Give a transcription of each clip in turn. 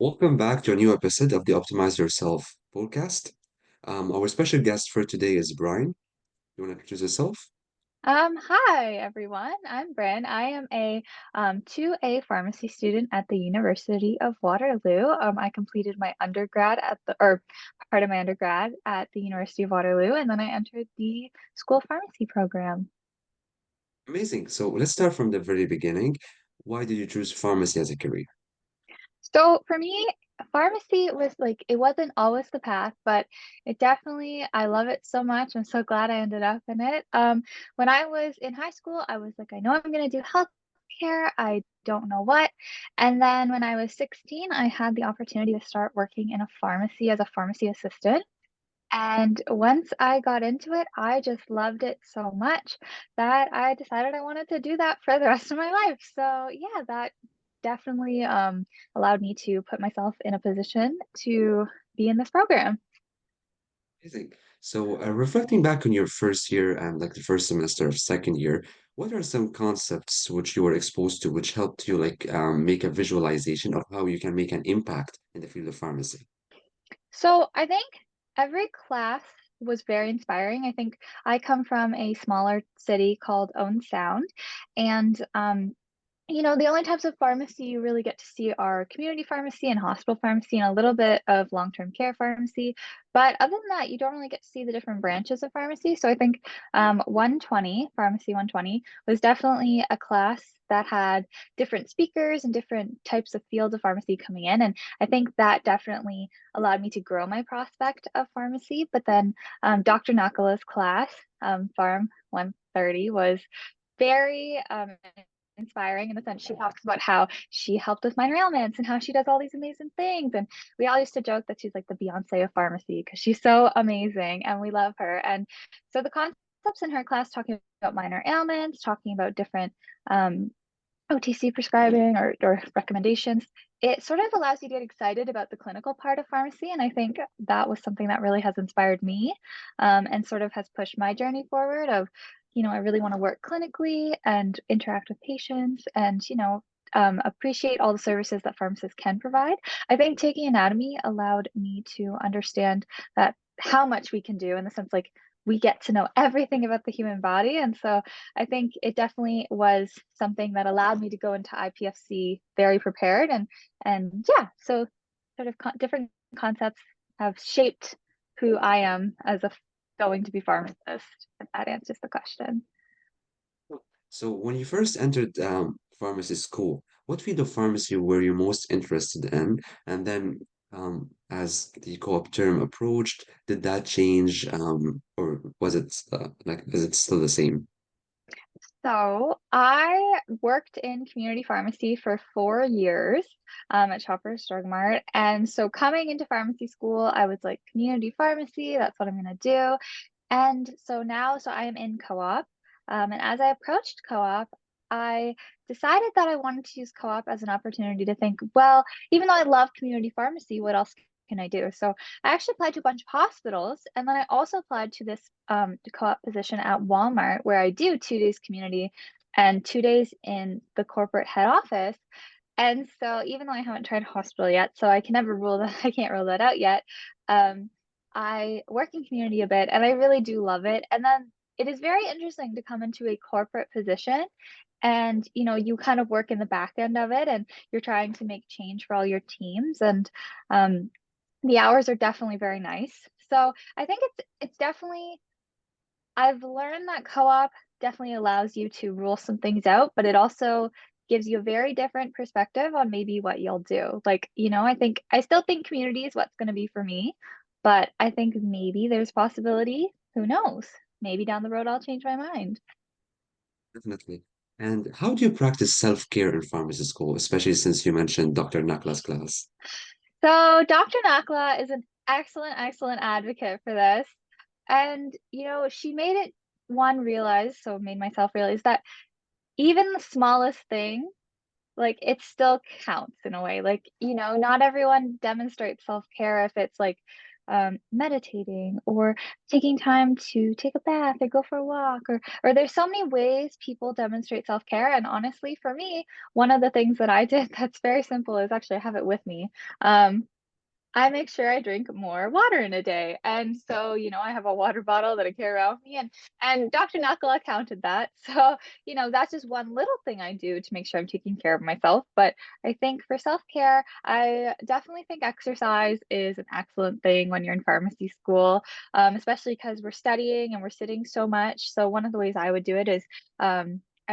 Welcome back to a new episode of the Optimize Yourself podcast. Our special guest for today is Brian. You want to introduce yourself? Hi everyone. I'm Brynne. I am a 2A pharmacy student at the University of Waterloo. I completed my undergrad or part of my undergrad at the University of Waterloo, and then I entered the school pharmacy program. Amazing. So let's start from the very beginning. Why did you choose pharmacy as a career? So for me, pharmacy was like, it wasn't always the path, but I love it so much. I'm so glad I ended up in it. When I was in high school, I was like, I know I'm going to do healthcare. I don't know what. And then when I was 16, I had the opportunity to start working in a pharmacy as a pharmacy assistant. And once I got into it, I just loved it so much that I decided I wanted to do that for the rest of my life. So yeah, that definitely allowed me to put myself in a position to be in this program. Amazing. So reflecting back on your first year and like the first semester of second year, what are some concepts which you were exposed to which helped you make a visualization of how you can make an impact in the field of pharmacy? So I think every class was very inspiring. I think I come from a smaller city called Owen Sound, and the only types of pharmacy you really get to see are community pharmacy and hospital pharmacy and a little bit of long-term care pharmacy. But other than that, you don't really get to see the different branches of pharmacy. So I think 120, Pharmacy 120, was definitely a class that had different speakers and different types of fields of pharmacy coming in. And I think that definitely allowed me to grow my prospect of pharmacy. But then Dr. Nakala's class, Pharm 130, was very inspiring in the sense she talks about how she helped with minor ailments and how she does all these amazing things. And we all used to joke that she's like the Beyonce of pharmacy because she's so amazing and we love her. And so the concepts in her class talking about minor ailments, talking about different OTC prescribing or recommendations, it sort of allows you to get excited about the clinical part of pharmacy. And I think that was something that really has inspired me and sort of has pushed my journey forward of, I really want to work clinically and interact with patients and, appreciate all the services that pharmacists can provide. I think taking anatomy allowed me to understand that how much we can do in the sense like we get to know everything about the human body. And so I think it definitely was something that allowed me to go into IPFC very prepared and yeah, so sort of different concepts have shaped who I am as a going to be pharmacist, if that answers the question. So when you first entered pharmacy school, what field of pharmacy were you most interested in? And then as the co-op term approached, did that change or was it is it still the same? So I worked in community pharmacy for 4 years at Shoppers Drug Mart. And so coming into pharmacy school, I was like, community pharmacy, that's what I'm going to do. And so I am in co-op. And as I approached co-op, I decided that I wanted to use co-op as an opportunity to think, well, even though I love community pharmacy, what else can I do? So I actually applied to a bunch of hospitals, and then I also applied to this co-op position at Walmart, where I do 2 days community and 2 days in the corporate head office. And so even though I haven't tried hospital yet, so I can never rule that I can't rule that out yet. Um, I work in community a bit and I really do love it. And then it is very interesting to come into a corporate position and you kind of work in the back end of it and you're trying to make change for all your teams and um, the hours are definitely very nice. So I think it's definitely I've learned that co-op definitely allows you to rule some things out, but it also gives you a very different perspective on maybe what you'll do. Like, I still think community is what's going to be for me, but I think maybe there's possibility. Who knows? Maybe down the road I'll change my mind. Definitely. And how do you practice self-care in pharmacy school, especially since you mentioned Dr. Nakla's class? So Dr. Nakla is an excellent, excellent advocate for this. And, she made it made myself realize that even the smallest thing, like it still counts in a way. Like, not everyone demonstrates self-care if it's like meditating or taking time to take a bath or go for a walk or there's so many ways people demonstrate self-care. And honestly, for me, one of the things that I did that's very simple is actually I have it with me. Um, I make sure I drink more water in a day, and so, I have a water bottle that I carry around with me, and Dr. Nakala counted that, so, that's just one little thing I do to make sure I'm taking care of myself, but I think for self-care, I definitely think exercise is an excellent thing when you're in pharmacy school, especially because 'cause we're studying and we're sitting so much, so one of the ways I would do it is, I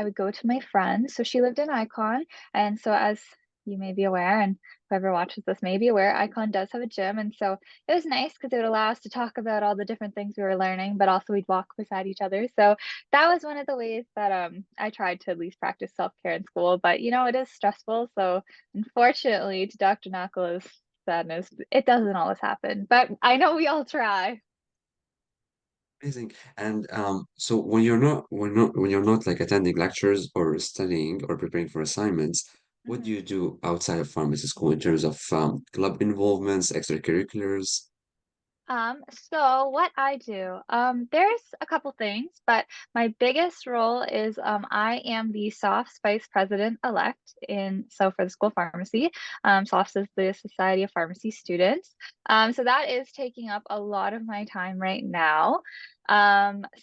would go to my friend, so she lived in Icon, and so as you may be aware, and whoever watches this may be aware, Icon does have a gym, and so it was nice because it would allow us to talk about all the different things we were learning, but also we'd walk beside each other. So that was one of the ways that I tried to at least practice self-care in school. But it is stressful. So unfortunately, to Dr. Nakala's sadness, it doesn't always happen. But I know we all try. Amazing. And so when you're not like attending lectures or studying or preparing for assignments, what do Mhm. you do outside of pharmacy school in terms of club involvements, extracurriculars? So what I do, there's a couple things, but my biggest role is I am the SOPS Vice President elect for the school of pharmacy. SOPS is the Society of Pharmacy Students. So that is taking up a lot of my time right now.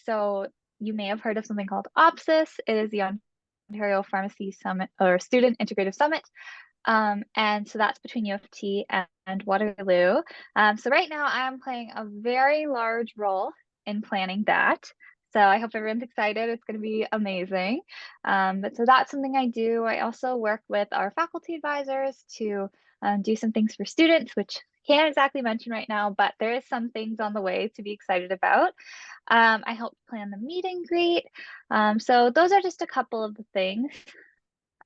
So you may have heard of something called OPSIS. It is the Ontario Pharmacy Summit or Student Integrative Summit. And so that's between U of T and Waterloo. So right now I'm playing a very large role in planning that. So I hope everyone's excited. It's going to be amazing. But so that's something I do. I also work with our faculty advisors to do some things for students, which can't exactly mention right now, but there is some things on the way to be excited about. I help plan the meet and greet. So those are just a couple of the things.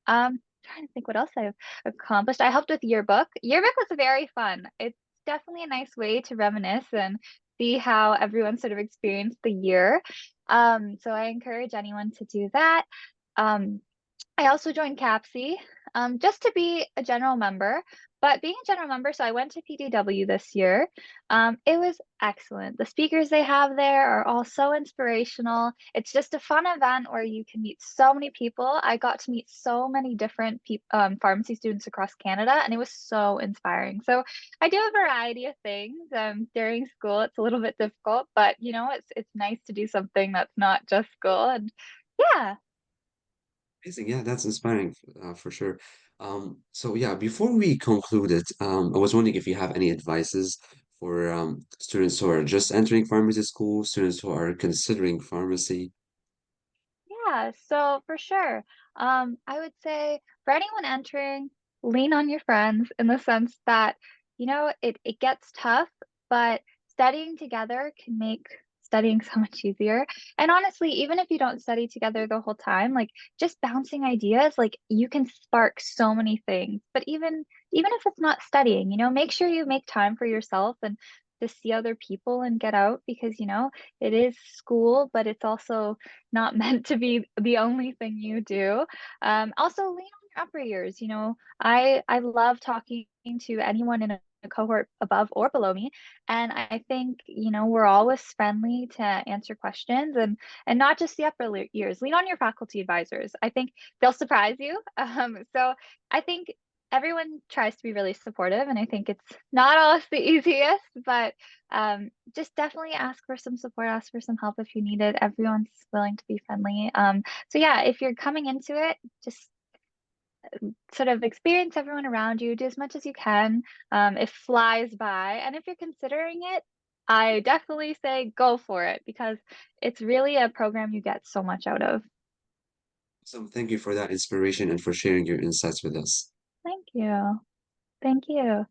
Trying to think what else I've accomplished. I helped with yearbook. Yearbook was very fun. It's definitely a nice way to reminisce and see how everyone sort of experienced the year. So I encourage anyone to do that. Um, I also joined CAPSI, just to be a general member. But being a general member, so I went to PDW this year. It was excellent. The speakers they have there are all so inspirational. It's just a fun event where you can meet so many people. I got to meet so many different pharmacy students across Canada, and it was so inspiring. So I do a variety of things. During school, it's a little bit difficult, but it's nice to do something that's not just school. And yeah. Amazing. Yeah, that's inspiring for sure. So yeah, before we conclude it, I was wondering if you have any advices for students who are just entering pharmacy school, students who are considering pharmacy. Yeah, so for sure. I would say for anyone entering, lean on your friends in the sense that, it gets tough, but studying together can make studying so much easier. And honestly, even if you don't study together the whole time, like just bouncing ideas, like you can spark so many things. But even if it's not studying, make sure you make time for yourself and to see other people and get out because, it is school, but it's also not meant to be the only thing you do. Also lean on your upper years. I love talking to anyone in a cohort above or below me, and I think we're always friendly to answer questions and not just the years. Lean on your faculty advisors. I think they'll surprise you. So I think everyone tries to be really supportive, and I think it's not always the easiest, but just definitely ask for some support, ask for some help if you need it. Everyone's willing to be friendly. So yeah, if you're coming into it, just sort of experience everyone around you, do as much as you can. It flies by. And if you're considering it, I definitely say go for it because it's really a program you get so much out of. So thank you for that inspiration and for sharing your insights with us. Thank you. Thank you.